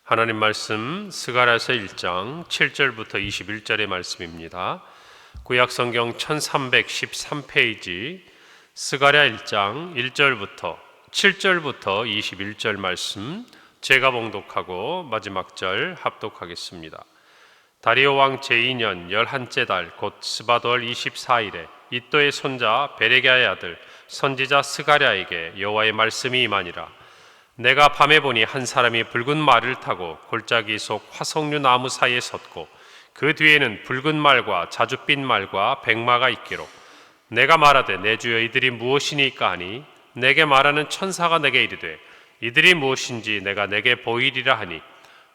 하나님 말씀 스가랴서 1장 7절부터 21절의 말씀입니다. 구약성경 1313페이지 스가랴 1장 1절부터 7절부터 21절 말씀 제가 봉독하고 마지막 절 합독하겠습니다. 다리오 왕 제2년 11째 달 곧 스바돌 24일에 이또의 손자 베레기야의 아들 선지자 스가랴에게 여호와의 말씀이 임하니라. 내가 밤에 보니 한 사람이 붉은 말을 타고 골짜기 속 화석류 나무 사이에 섰고 그 뒤에는 붉은 말과 자줏빛 말과 백마가 있기로 내가 말하되 내 주여 이들이 무엇이니까 하니 내게 말하는 천사가 내게 이르되 이들이 무엇인지 내가 내게 보이리라 하니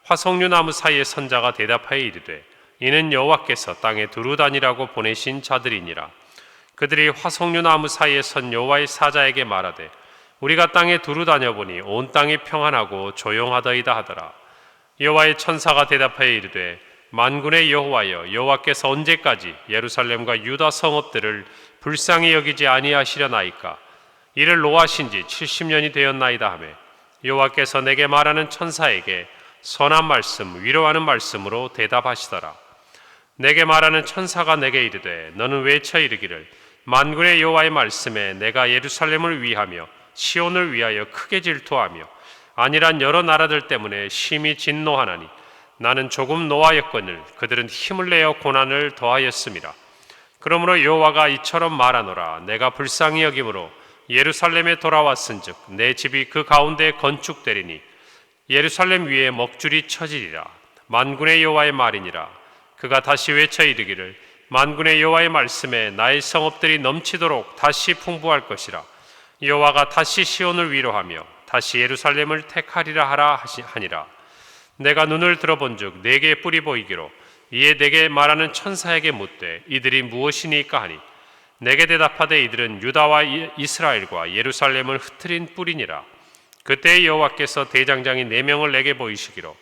화석류 나무 사이에 선 자가 대답하여 이르되 이는 여호와께서 땅에 두루 다니라고 보내신 자들이니라. 그들이 화석류 나무 사이에 선 여호와의 사자에게 말하되 우리가 땅에 두루 다녀보니 온 땅이 평안하고 조용하더이다 하더라. 여호와의 천사가 대답하여 이르되 만군의 여호와여 여호와께서 언제까지 예루살렘과 유다 성읍들을 불쌍히 여기지 아니하시려나이까. 이를 노하신 지 70년이 되었나이다 하며 여호와께서 내게 말하는 천사에게 선한 말씀 위로하는 말씀으로 대답하시더라. 내게 말하는 천사가 내게 이르되 너는 외쳐 이르기를 만군의 여호와의 말씀에 내가 예루살렘을 위하며 시온을 위하여 크게 질투하며 아니란 여러 나라들 때문에 심히 진노하나니 나는 조금 노하였거늘 그들은 힘을 내어 고난을 더하였음이라. 그러므로 여호와가 이처럼 말하노라. 내가 불쌍히 여김으로 예루살렘에 돌아왔은즉 내 집이 그 가운데 건축되리니 예루살렘 위에 먹줄이 쳐지리라. 만군의 여호와의 말이니라. 그가 다시 외쳐 이르기를 만군의 여호와의 말씀에 나의 성읍들이 넘치도록 다시 풍부할 것이라. 여호와가 다시 시온을 위로하며 다시 예루살렘을 택하리라 하라 하니라. 내가 눈을 들어본즉 네 개의 뿔이 보이기로 이에 내게 말하는 천사에게 묻되 이들이 무엇이니까 하니 내게 대답하되 이들은 유다와 이스라엘과 예루살렘을 흩트린 뿔이니라. 그때 여호와께서 대장장이 4명을 내게 보이시기로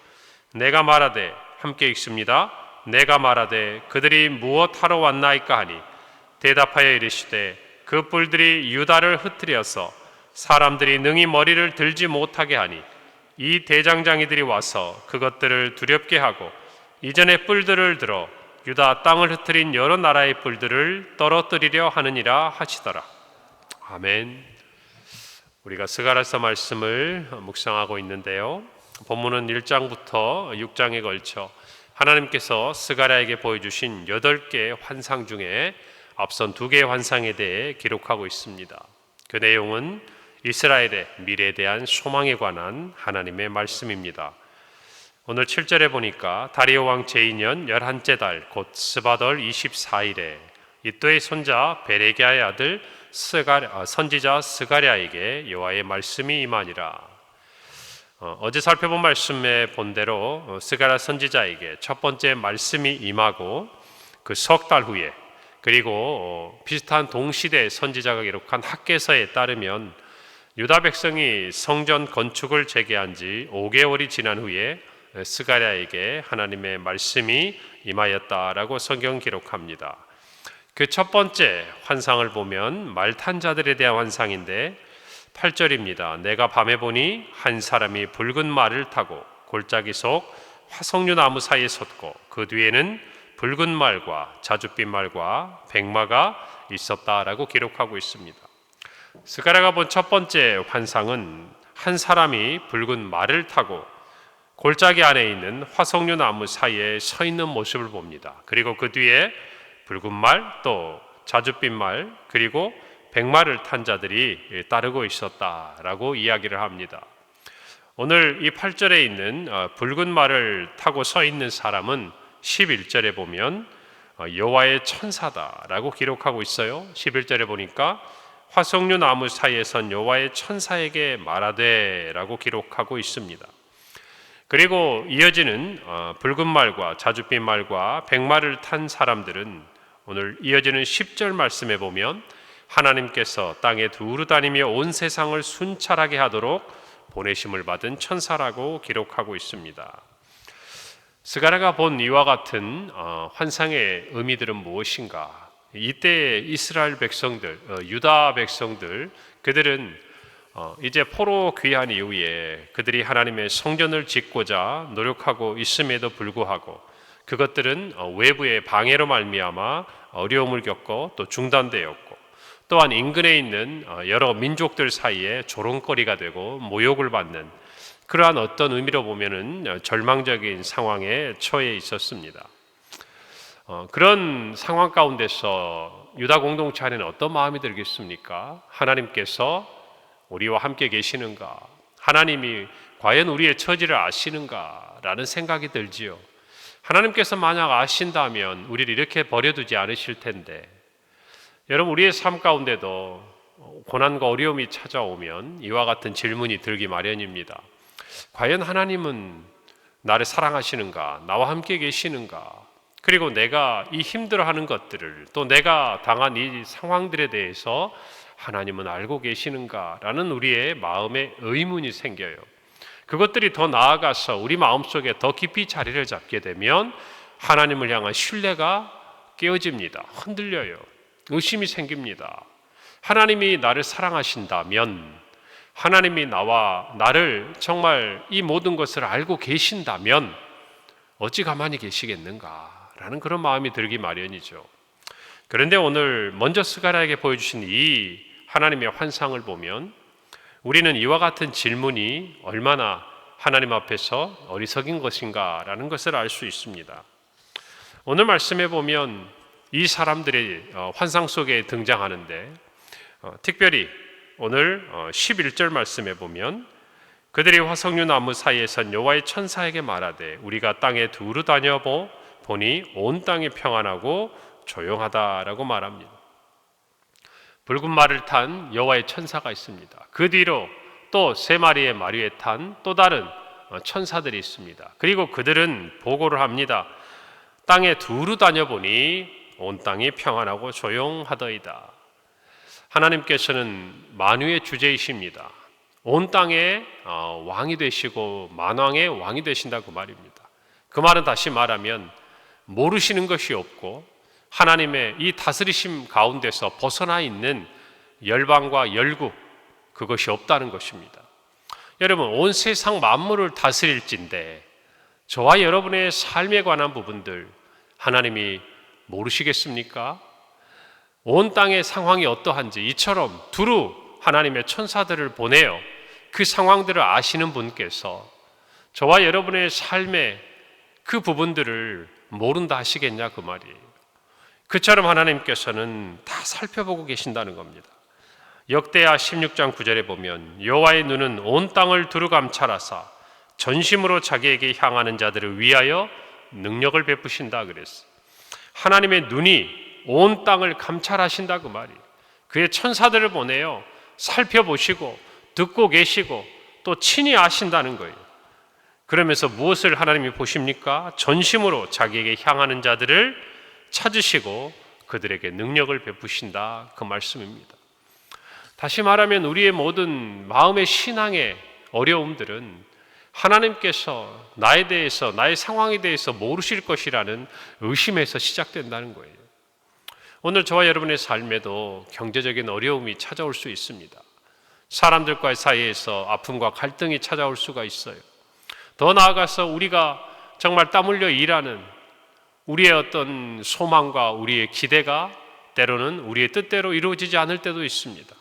내가 말하되 함께 읽습니다. 내가 말하되 그들이 무엇하러 왔나이까 하니 대답하여 이르시되 그 뿔들이 유다를 흩트려서 사람들이 능히 머리를 들지 못하게 하니 이 대장장이들이 와서 그것들을 두렵게 하고 이전의 뿔들을 들어 유다 땅을 흩트린 여러 나라의 뿔들을 떨어뜨리려 하느니라 하시더라. 아멘. 우리가 스가랴서 말씀을 묵상하고 있는데요. 본문은 1장부터 6장에 걸쳐 하나님께서 스가랴에게 보여주신 8개의 환상 중에 앞선 2개의 환상에 대해 기록하고 있습니다. 그 내용은 이스라엘의 미래에 대한 소망에 관한 하나님의 말씀입니다. 오늘 7절에 보니까 다리오 왕 제2년 11째 달 곧 스바돌 24일에 이또의 손자 베레기야의 아들 선지자 스가랴에게 여호와의 말씀이 임하니라. 어제 살펴본 말씀의 본대로 스가랴 선지자에게 첫 번째 말씀이 임하고 그 석 달 후에 그리고 비슷한 동시대 선지자가 기록한 학개서에 따르면 유다 백성이 성전 건축을 재개한 지 5개월이 지난 후에 스가랴에게 하나님의 말씀이 임하였다라고 성경 기록합니다. 그 첫 번째 환상을 보면 말 탄 자들에 대한 환상인데 8절입니다. 내가 밤에 보니 한 사람이 붉은 말을 타고 골짜기 속 화석류 나무 사이에 섰고 그 뒤에는 붉은 말과 자줏빛 말과 백마가 있었다라고 기록하고 있습니다. 스가랴가 본 첫 번째 환상은 한 사람이 붉은 말을 타고 골짜기 안에 있는 화석류 나무 사이에 서 있는 모습을 봅니다. 그리고 그 뒤에 붉은 말, 또 자줏빛 말, 그리고 백마를 탄 자들이 따르고 있었다라고 이야기를 합니다. 오늘 이 8절에 있는 붉은 말을 타고 서 있는 사람은 11절에 보면 여호와의 천사다라고 기록하고 있어요. 11절에 보니까 화석류 나무 사이에 선 여호와의 천사에게 말하되라고 기록하고 있습니다. 그리고 이어지는 붉은 말과 자줏빛 말과 백마를 탄 사람들은 오늘 이어지는 10절 말씀에 보면 하나님께서 땅에 두루 다니며 온 세상을 순찰하게 하도록 보내심을 받은 천사라고 기록하고 있습니다. 스가랴가 본 이와 같은 환상의 의미들은 무엇인가? 이때 이스라엘 백성들, 유다 백성들, 그들은 이제 포로 귀환 이후에 그들이 하나님의 성전을 짓고자 노력하고 있음에도 불구하고 그것들은 외부의 방해로 말미암아 어려움을 겪고 또 중단되었고, 또한 인근에 있는 여러 민족들 사이에 조롱거리가 되고 모욕을 받는 그러한 어떤 의미로 보면은 절망적인 상황에 처해 있었습니다. 그런 상황 가운데서 유다 공동체 안에는 어떤 마음이 들겠습니까? 하나님께서 우리와 함께 계시는가? 하나님이 과연 우리의 처지를 아시는가? 라는 생각이 들지요. 하나님께서 만약 아신다면 우리를 이렇게 버려두지 않으실 텐데, 여러분, 우리의 삶 가운데도 고난과 어려움이 찾아오면 이와 같은 질문이 들기 마련입니다. 과연 하나님은 나를 사랑하시는가? 나와 함께 계시는가? 그리고 내가 이 힘들어하는 것들을, 또 내가 당한 이 상황들에 대해서 하나님은 알고 계시는가? 라는 우리의 마음에 의문이 생겨요. 그것들이 더 나아가서 우리 마음속에 더 깊이 자리를 잡게 되면 하나님을 향한 신뢰가 깨어집니다. 흔들려요. 의심이 생깁니다. 하나님이 나를 사랑하신다면, 하나님이 나를 정말 이 모든 것을 알고 계신다면 어찌 가만히 계시겠는가? 라는 그런 마음이 들기 마련이죠. 그런데 오늘 먼저 스가랴에게 보여주신 이 하나님의 환상을 보면 우리는 이와 같은 질문이 얼마나 하나님 앞에서 어리석인 것인가 라는 것을 알 수 있습니다. 오늘 말씀에 보면 이 사람들의 환상 속에 등장하는데, 특별히 오늘 11절 말씀에 보면 그들이 화석류 나무 사이에선 여호와의 천사에게 말하되 우리가 땅에 두루 다녀보니 온 땅이 평안하고 조용하다라고 말합니다. 붉은 말을 탄 여호와의 천사가 있습니다. 그 뒤로 또 세 마리의 말 위에 탄 또 다른 천사들이 있습니다. 그리고 그들은 보고를 합니다. 땅에 두루 다녀보니 온 땅이 평안하고 조용하더이다. 하나님께서는 만유의 주제이십니다. 온 땅의 왕이 되시고 만왕의 왕이 되신다고 말입니다. 그 말은 다시 말하면 모르시는 것이 없고 하나님의 이 다스리심 가운데서 벗어나 있는 열방과 열국, 그것이 없다는 것입니다. 여러분, 온 세상 만물을 다스릴진데 저와 여러분의 삶에 관한 부분들 하나님이 모르시겠습니까? 온 땅의 상황이 어떠한지 이처럼 두루 하나님의 천사들을 보내어 그 상황들을 아시는 분께서 저와 여러분의 삶의 그 부분들을 모른다 하시겠냐 그 말이에요. 그처럼 하나님께서는 다 살펴보고 계신다는 겁니다. 역대하 16장 9절에 보면 여호와의 눈은 온 땅을 두루 감찰하사 전심으로 자기에게 향하는 자들을 위하여 능력을 베푸신다 그랬어요. 하나님의 눈이 온 땅을 감찰하신다 그 말이에요. 그의 천사들을 보내요 살펴보시고 듣고 계시고 또 친히 아신다는 거예요. 그러면서 무엇을 하나님이 보십니까? 전심으로 자기에게 향하는 자들을 찾으시고 그들에게 능력을 베푸신다 그 말씀입니다. 다시 말하면 우리의 모든 마음의 신앙의 어려움들은 하나님께서 나에 대해서, 나의 상황에 대해서 모르실 것이라는 의심에서 시작된다는 거예요. 오늘 저와 여러분의 삶에도 경제적인 어려움이 찾아올 수 있습니다. 사람들과의 사이에서 아픔과 갈등이 찾아올 수가 있어요. 더 나아가서 우리가 정말 땀 흘려 일하는 우리의 어떤 소망과 우리의 기대가 때로는 우리의 뜻대로 이루어지지 않을 때도 있습니다.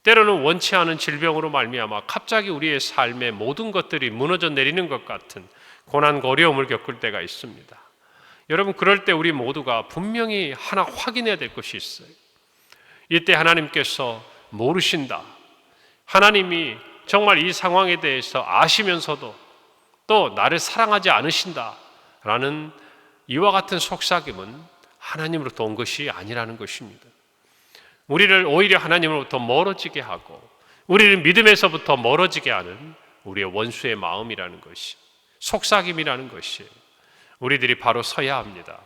때로는 원치 않은 질병으로 말미암아 갑자기 우리의 삶의 모든 것들이 무너져 내리는 것 같은 고난과 어려움을 겪을 때가 있습니다. 여러분, 그럴 때 우리 모두가 분명히 하나 확인해야 될 것이 있어요. 이때 하나님께서 모르신다, 하나님이 정말 이 상황에 대해서 아시면서도 또 나를 사랑하지 않으신다라는 이와 같은 속삭임은 하나님으로부터 온 것이 아니라는 것입니다. 우리를 오히려 하나님으로부터 멀어지게 하고 우리를 믿음에서부터 멀어지게 하는 우리의 원수의 마음이라는 것이, 속삭임이라는 것이 우리들이 바로 서야 합니다.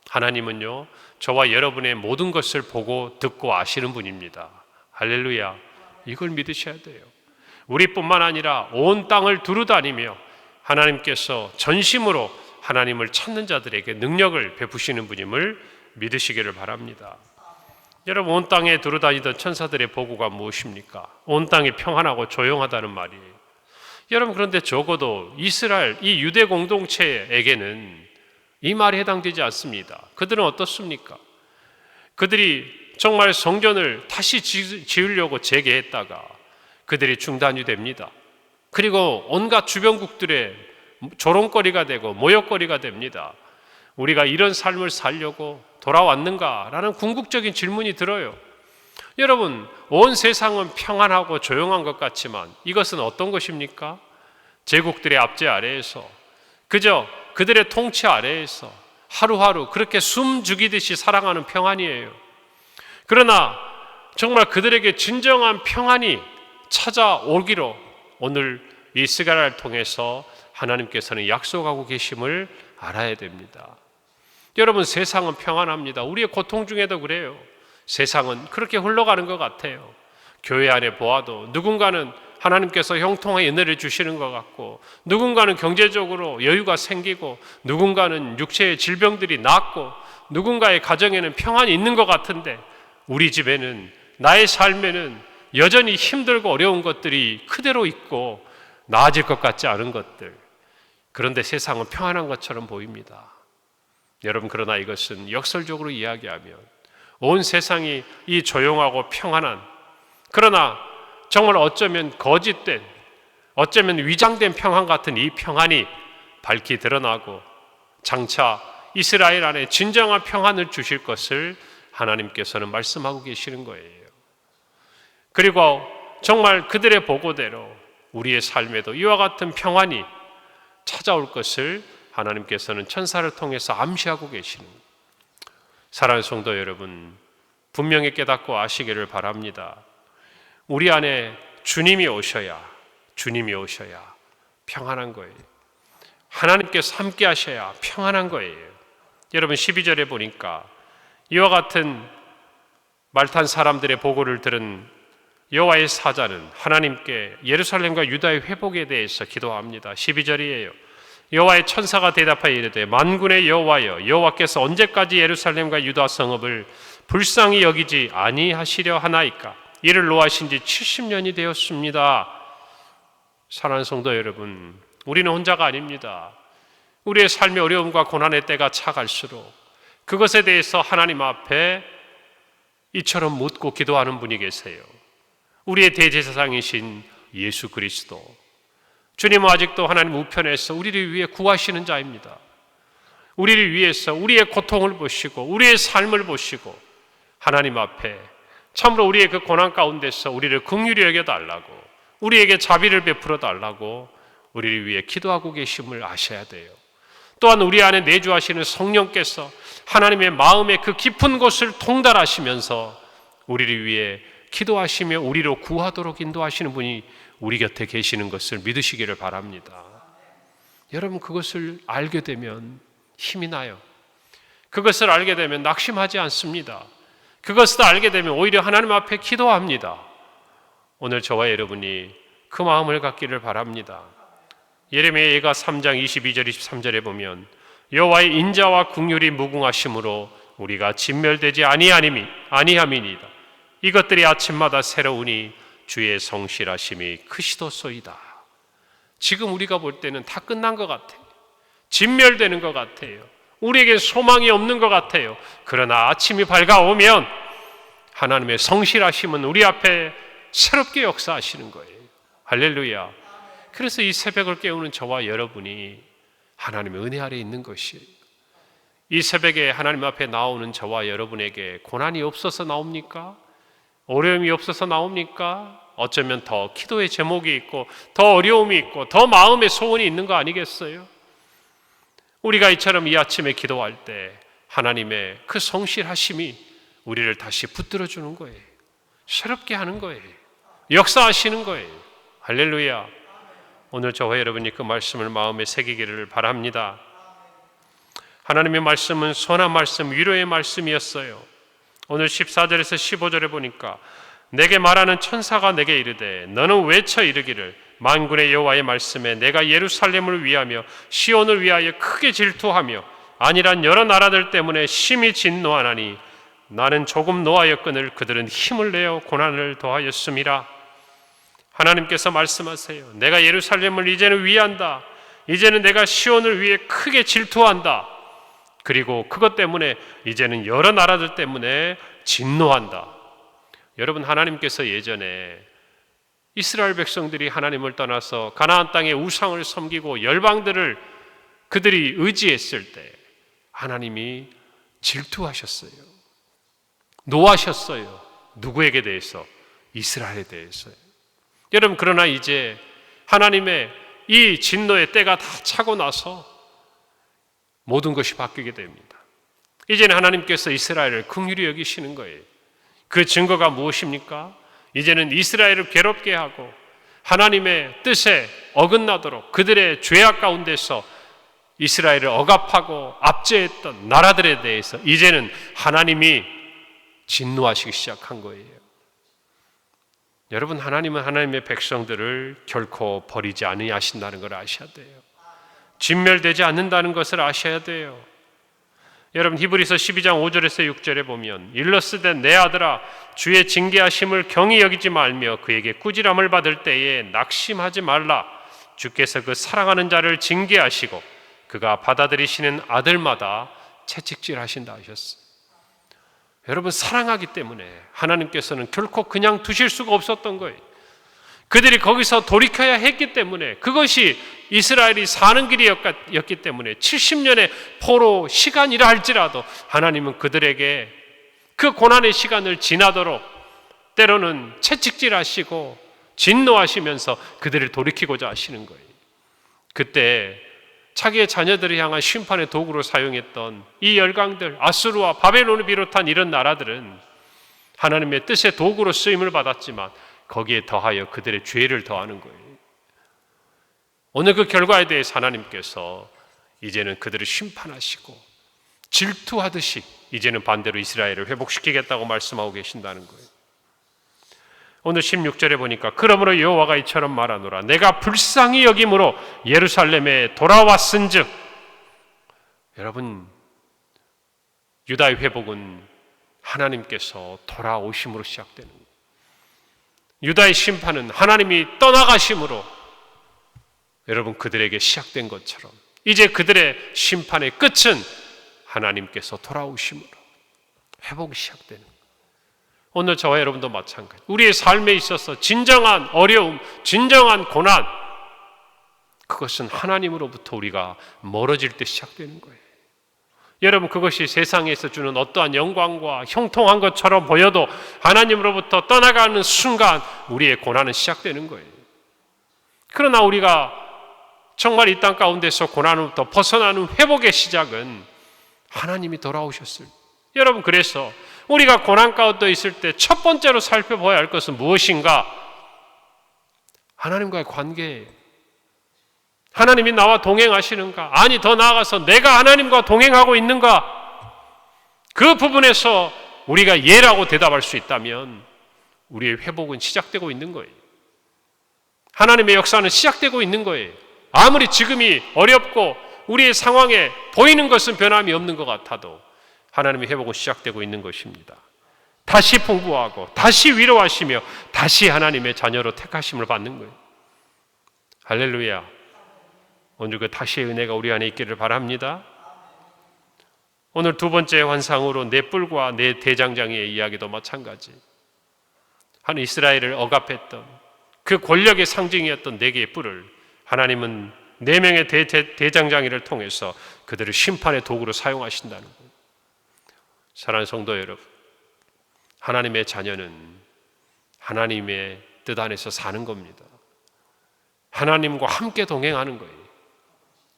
하나님은요, 저와 여러분의 모든 것을 보고 듣고 아시는 분입니다. 할렐루야. 이걸 믿으셔야 돼요. 우리뿐만 아니라 온 땅을 두루 다니며 하나님께서 전심으로 하나님을 찾는 자들에게 능력을 베푸시는 분임을 믿으시기를 바랍니다. 여러분, 온 땅에 두루다니던 천사들의 보고가 무엇입니까? 온 땅이 평안하고 조용하다는 말이에요. 여러분, 그런데 적어도 이스라엘, 이 유대 공동체에게는 이 말이 해당되지 않습니다. 그들은 어떻습니까? 그들이 정말 성전을 다시 지으려고 재개했다가 그들이 중단이 됩니다. 그리고 온갖 주변국들의 조롱거리가 되고 모욕거리가 됩니다. 우리가 이런 삶을 살려고 돌아왔는가라는 궁극적인 질문이 들어요. 여러분, 온 세상은 평안하고 조용한 것 같지만 이것은 어떤 것입니까? 제국들의 압제 아래에서, 그저 그들의 통치 아래에서 하루하루 그렇게 숨 죽이듯이 살아가는 평안이에요. 그러나 정말 그들에게 진정한 평안이 찾아오기로 오늘 이 스가랴를 통해서 하나님께서는 약속하고 계심을 알아야 됩니다. 여러분, 세상은 평안합니다. 우리의 고통 중에도 그래요. 세상은 그렇게 흘러가는 것 같아요. 교회 안에 보아도 누군가는 하나님께서 형통의 은혜를 주시는 것 같고, 누군가는 경제적으로 여유가 생기고, 누군가는 육체의 질병들이 낫고, 누군가의 가정에는 평안이 있는 것 같은데 우리 집에는, 나의 삶에는 여전히 힘들고 어려운 것들이 그대로 있고 나아질 것 같지 않은 것들. 그런데 세상은 평안한 것처럼 보입니다. 여러분, 그러나 이것은 역설적으로 이야기하면 온 세상이 이 조용하고 평안한, 그러나 정말 어쩌면 거짓된, 어쩌면 위장된 평안 같은 이 평안이 밝히 드러나고 장차 이스라엘 안에 진정한 평안을 주실 것을 하나님께서는 말씀하고 계시는 거예요. 그리고 정말 그들의 보고대로 우리의 삶에도 이와 같은 평안이 찾아올 것을 하나님께서는 천사를 통해서 암시하고 계시는 거예요. 사랑하는 성도 여러분, 분명히 깨닫고 아시기를 바랍니다. 우리 안에 주님이 오셔야 평안한 거예요. 하나님께서 함께 하셔야 평안한 거예요. 여러분, 12절에 보니까 이와 같은 말탄 사람들의 보고를 들은 여호와의 사자는 하나님께 예루살렘과 유다의 회복에 대해서 기도합니다. 12절이에요. 여호와의 천사가 대답하여 이르되 만군의 여호와여, 여호와께서 언제까지 예루살렘과 유다 성읍을 불쌍히 여기지 아니하시려 하나이까? 이를 노하신 지 70년이 되었습니다. 사랑하는 성도 여러분, 우리는 혼자가 아닙니다. 우리의 삶의 어려움과 고난의 때가 차갈수록 그것에 대해서 하나님 앞에 이처럼 묻고 기도하는 분이 계세요. 우리의 대제사장이신 예수 그리스도, 주님은 아직도 하나님 우편에서 우리를 위해 구하시는 자입니다. 우리를 위해서 우리의 고통을 보시고 우리의 삶을 보시고 하나님 앞에 참으로 우리의 그 고난 가운데서 우리를 긍휼히 여겨달라고, 우리에게 자비를 베풀어 달라고 우리를 위해 기도하고 계심을 아셔야 돼요. 또한 우리 안에 내주하시는 성령께서 하나님의 마음의 그 깊은 곳을 통달하시면서 우리를 위해 기도하시며 우리로 구하도록 인도하시는 분이 우리 곁에 계시는 것을 믿으시기를 바랍니다. 여러분, 그것을 알게 되면 힘이 나요. 그것을 알게 되면 낙심하지 않습니다. 그것을 알게 되면 오히려 하나님 앞에 기도합니다. 오늘 저와 여러분이 그 마음을 갖기를 바랍니다. 예레미야 예가 3장 22절 23절에 보면 여호와의 인자와 긍휼이 무궁하심으로 우리가 진멸되지 아니함이니이다. 이것들이 아침마다 새로우니 주의 성실하심이 크시도소이다. 지금 우리가 볼 때는 다 끝난 것 같아요. 진멸되는 것 같아요. 우리에게 소망이 없는 것 같아요. 그러나 아침이 밝아오면 하나님의 성실하심은 우리 앞에 새롭게 역사하시는 거예요. 할렐루야. 그래서 이 새벽을 깨우는 저와 여러분이 하나님의 은혜 아래에 있는 것이에요. 이 새벽에 하나님 앞에 나오는 저와 여러분에게 고난이 없어서 나옵니까? 어려움이 없어서 나옵니까? 어쩌면 더 기도의 제목이 있고 더 어려움이 있고 더 마음의 소원이 있는 거 아니겠어요? 우리가 이처럼 이 아침에 기도할 때 하나님의 그 성실하심이 우리를 다시 붙들어주는 거예요. 새롭게 하는 거예요. 역사하시는 거예요. 할렐루야. 오늘 저와 여러분이 그 말씀을 마음에 새기기를 바랍니다. 하나님의 말씀은 선한 말씀, 위로의 말씀이었어요. 오늘 14절에서 15절에 보니까 내게 말하는 천사가 내게 이르되 너는 외쳐 이르기를 만군의 여호와의 말씀에 내가 예루살렘을 위하며 시온을 위하여 크게 질투하며 아니란 여러 나라들 때문에 심히 진노하나니 나는 조금 놓아였거늘 그들은 힘을 내어 고난을 더하였음이라. 하나님께서 말씀하세요. 내가 예루살렘을 이제는 위한다. 이제는 내가 시온을 위해 크게 질투한다. 그리고 그것 때문에 이제는 여러 나라들 때문에 진노한다. 여러분, 하나님께서 예전에 이스라엘 백성들이 하나님을 떠나서 가나안 땅의 우상을 섬기고 열방들을 그들이 의지했을 때 하나님이 질투하셨어요. 노하셨어요. 누구에게 대해서? 이스라엘에 대해서요. 여러분, 그러나 이제 하나님의 이 진노의 때가 다 차고 나서 모든 것이 바뀌게 됩니다. 이제는 하나님께서 이스라엘을 긍휼히 여기시는 거예요. 그 증거가 무엇입니까? 이제는 이스라엘을 괴롭게 하고 하나님의 뜻에 어긋나도록 그들의 죄악 가운데서 이스라엘을 억압하고 압제했던 나라들에 대해서 이제는 하나님이 진노하시기 시작한 거예요. 여러분, 하나님은 하나님의 백성들을 결코 버리지 아니하신다는 걸 아셔야 돼요. 진멸되지 않는다는 것을 아셔야 돼요. 여러분, 히브리서 12장 5절에서 6절에 보면 일러스되 내 아들아 주의 징계하심을 경히 여기지 말며 그에게 꾸지람을 받을 때에 낙심하지 말라. 주께서 그 사랑하는 자를 징계하시고 그가 받아들이시는 아들마다 채찍질하신다 하셨어요. 여러분, 사랑하기 때문에 하나님께서는 결코 그냥 두실 수가 없었던 거예요. 그들이 거기서 돌이켜야 했기 때문에, 그것이 이스라엘이 사는 길이었기 때문에 70년의 포로 시간이라 할지라도 하나님은 그들에게 그 고난의 시간을 지나도록 때로는 채찍질하시고 진노하시면서 그들을 돌이키고자 하시는 거예요. 그때 자기의 자녀들을 향한 심판의 도구로 사용했던 이 열강들, 아수르와 바벨론을 비롯한 이런 나라들은 하나님의 뜻의 도구로 쓰임을 받았지만 거기에 더하여 그들의 죄를 더하는 거예요. 오늘 그 결과에 대해서 하나님께서 이제는 그들을 심판하시고 질투하듯이 이제는 반대로 이스라엘을 회복시키겠다고 말씀하고 계신다는 거예요. 오늘 16절에 보니까 그러므로 여호와가 이처럼 말하노라. 내가 불쌍히 여김으로 예루살렘에 돌아왔은즉. 여러분, 유다의 회복은 하나님께서 돌아오심으로 시작되는 거예요. 유다의 심판은 하나님이 떠나가심으로 여러분 그들에게 시작된 것처럼 이제 그들의 심판의 끝은 하나님께서 돌아오심으로 회복이 시작되는 거예요. 오늘 저와 여러분도 마찬가지. 우리의 삶에 있어서 진정한 어려움, 진정한 고난, 그것은 하나님으로부터 우리가 멀어질 때 시작되는 거예요. 여러분, 그것이 세상에서 주는 어떠한 영광과 형통한 것처럼 보여도 하나님으로부터 떠나가는 순간 우리의 고난은 시작되는 거예요. 그러나 우리가 정말 이 땅 가운데서 고난으로부터 벗어나는 회복의 시작은 하나님이 돌아오셨을 때. 여러분, 그래서 우리가 고난 가운데 있을 때 첫 번째로 살펴봐야 할 것은 무엇인가? 하나님과의 관계예요. 하나님이 나와 동행하시는가? 아니, 더 나아가서 내가 하나님과 동행하고 있는가? 그 부분에서 우리가 예라고 대답할 수 있다면 우리의 회복은 시작되고 있는 거예요. 하나님의 역사는 시작되고 있는 거예요. 아무리 지금이 어렵고 우리의 상황에 보이는 것은 변함이 없는 것 같아도 하나님의 회복은 시작되고 있는 것입니다. 다시 풍부하고 다시 위로하시며 다시 하나님의 자녀로 택하심을 받는 거예요. 할렐루야. 오늘 그 다시의 은혜가 우리 안에 있기를 바랍니다. 오늘 두 번째 환상으로 네 뿔과 네 대장장이의 이야기도 마찬가지. 한 이스라엘을 억압했던 그 권력의 상징이었던 네 개의 뿔을 하나님은 네 명의 대장장이를 통해서 그들을 심판의 도구로 사용하신다는 거예요. 사랑하는 성도 여러분, 하나님의 자녀는 하나님의 뜻 안에서 사는 겁니다. 하나님과 함께 동행하는 거예요.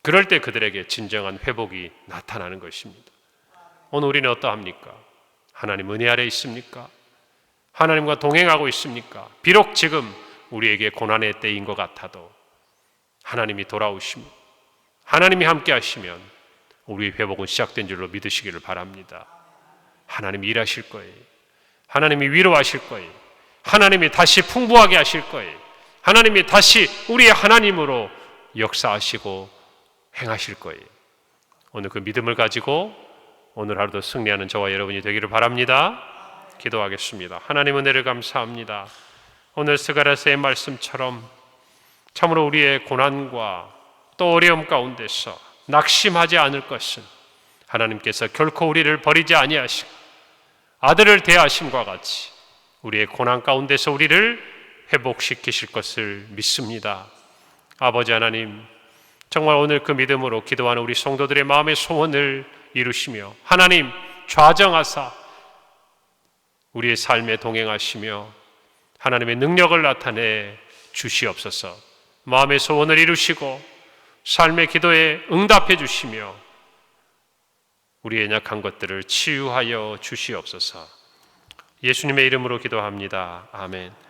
그럴 때 그들에게 진정한 회복이 나타나는 것입니다. 오늘 우리는 어떠합니까? 하나님 은혜 아래 있습니까? 하나님과 동행하고 있습니까? 비록 지금 우리에게 고난의 때인 것 같아도 하나님이 돌아오시며 하나님이 함께 하시면 우리의 회복은 시작된 줄로 믿으시기를 바랍니다. 하나님이 일하실 거예요. 하나님이 위로하실 거예요. 하나님이 다시 풍부하게 하실 거예요. 하나님이 다시 우리의 하나님으로 역사하시고 행하실 거예요. 오늘 그 믿음을 가지고 오늘 하루도 승리하는 저와 여러분이 되기를 바랍니다. 기도하겠습니다. 하나님 은혜를 감사합니다. 오늘 스가랴서의 말씀처럼 참으로 우리의 고난과 또 어려움 가운데서 낙심하지 않을 것은 하나님께서 결코 우리를 버리지 아니하시고 아들을 대하심과 같이 우리의 고난 가운데서 우리를 회복시키실 것을 믿습니다. 아버지 하나님, 정말 오늘 그 믿음으로 기도하는 우리 성도들의 마음의 소원을 이루시며 하나님 좌정하사 우리의 삶에 동행하시며 하나님의 능력을 나타내 주시옵소서. 마음의 소원을 이루시고 삶의 기도에 응답해 주시며 우리의 약한 것들을 치유하여 주시옵소서. 예수님의 이름으로 기도합니다. 아멘.